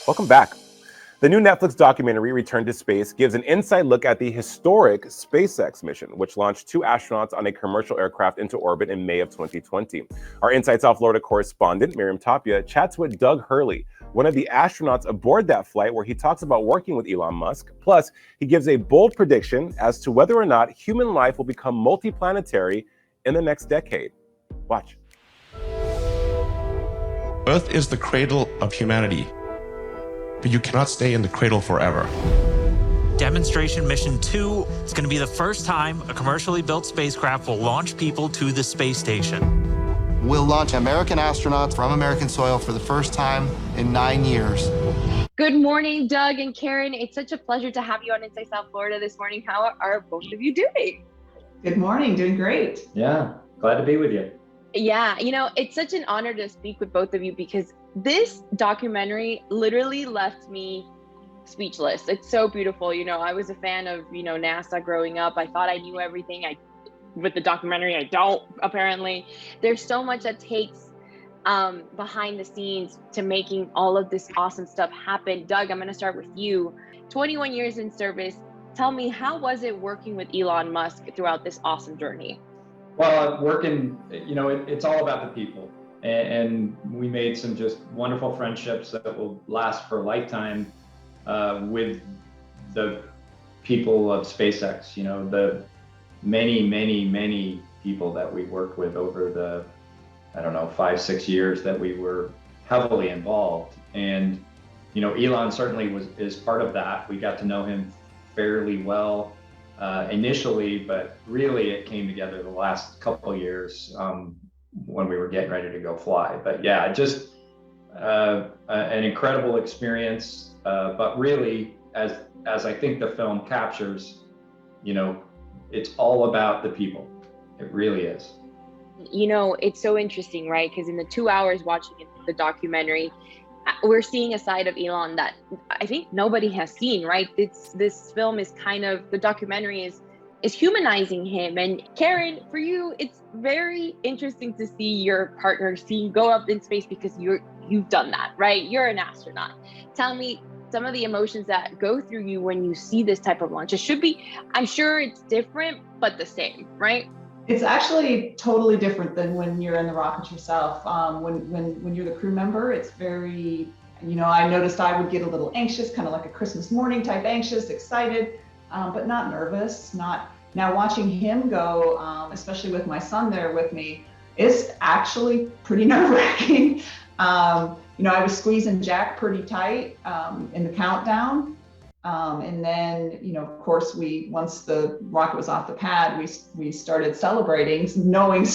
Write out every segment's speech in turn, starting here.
Welcome back. The new Netflix documentary, Return to Space, gives an inside look at the historic SpaceX mission, which launched 2 astronauts on a commercial aircraft into orbit in May of 2020. Our Inside South Florida correspondent, Miriam Tapia, chats with Doug HURLEY, one of the astronauts aboard that flight, where he talks about working with Elon Musk. Plus, he gives a bold prediction as to whether or not human life will become multiplanetary in the next decade. Watch. Earth is the cradle of humanity, but you cannot stay in the cradle forever. Demonstration Mission 2 is going to be the first time a commercially built spacecraft will launch people to the space station. We'll launch American astronauts from American soil for the first time in 9 years. Good morning, Doug and Karen. It's such a pleasure to have you on Inside South Florida this morning. How are both of you doing? Good morning, doing great. Yeah, glad to be with you. Yeah, it's such an honor to speak with both of you because this documentary literally left me speechless. It's so beautiful. I was a fan of, NASA growing up. I thought I knew everything. With the documentary, I don't, apparently. There's so much that takes behind the scenes to making all of this awesome stuff happen. Doug, I'm going to start with you. 21 years in service. Tell me, how was it working with Elon Musk throughout this awesome journey? Well, working, it's all about the people. And we made some just wonderful friendships that will last for a lifetime with the people of SpaceX, the many, many, many people that we worked with over the, 5-6 years that we were heavily involved. And, Elon certainly is part of that. We got to know him fairly well initially, but really it came together the last couple of years when we were getting ready to go fly. But yeah, just an incredible experience. But really, as I think the film captures, it's all about the people. It really is. It's so interesting, right? Because in the 2 hours watching the documentary, we're seeing a side of Elon that I think nobody has seen, right? This film is the documentary is humanizing him. And Karen, for you, it's very interesting to see your partner go up in space because you've done that, right? You're an astronaut. Tell me some of the emotions that go through you when you see this type of launch. I'm sure it's different, but the same, right? It's actually totally different than when you're in the rocket yourself. When you're the crew member, it's very, I noticed I would get a little anxious, kind of like a Christmas morning type anxious, excited, but not nervous. Now watching him go, especially with my son there with me, is actually pretty nerve-wracking. I was squeezing Jack pretty tight in the countdown. And then, of course, once the rocket was off the pad, we started celebrating, knowing he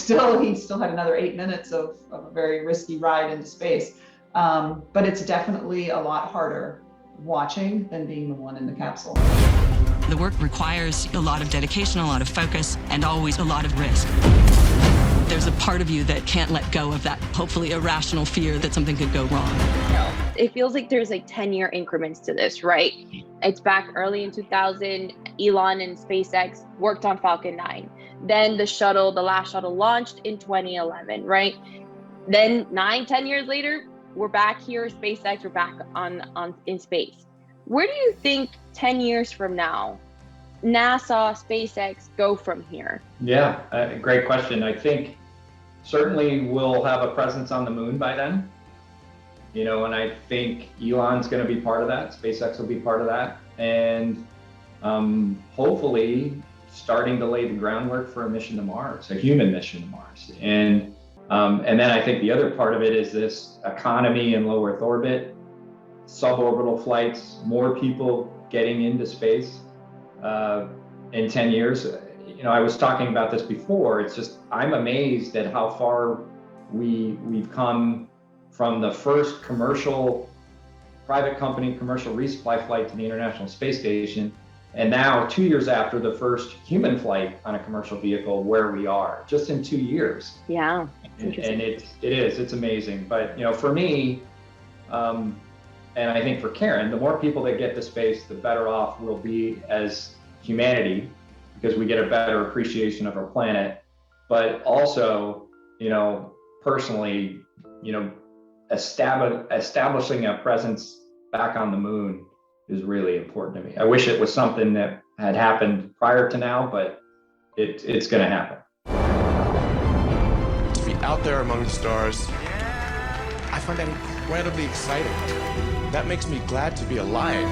still had another 8 minutes of a very risky ride into space. But it's definitely a lot harder watching than being the one in the capsule. The work requires a lot of dedication, a lot of focus, and always a lot of risk. There's a part of you that can't let go of that, hopefully irrational fear that something could go wrong. It feels like there's 10-year increments to this, right? It's back early in 2000, Elon and SpaceX worked on Falcon 9. Then the last shuttle launched in 2011, right? Then 9-10 years later, we're back here, SpaceX, we're back in space. Where do you think 10 years from now, NASA, SpaceX go from here? Yeah, great question. I think certainly we'll have a presence on the moon by then. And I think Elon's going to be part of that. SpaceX will be part of that. And hopefully starting to lay the groundwork for a mission to Mars, a human mission to Mars. And then I think the other part of it is this economy in low Earth orbit, suborbital flights, more people getting into space in 10 years. I was talking about this before. It's just, I'm amazed at how far we've come from the first private company commercial resupply flight to the International Space Station, and now 2 years after the first human flight on a commercial vehicle, where we are, just in 2 years. Yeah, and it's amazing. But for me, and I think for Karen, the more people that get to space, the better off we'll be as humanity, because we get a better appreciation of our planet. But also, personally, establishing a presence back on the moon is really important to me. I wish it was something that had happened prior to now, but it's going to happen. To be out there among the stars, I find that incredibly exciting. That makes me glad to be alive.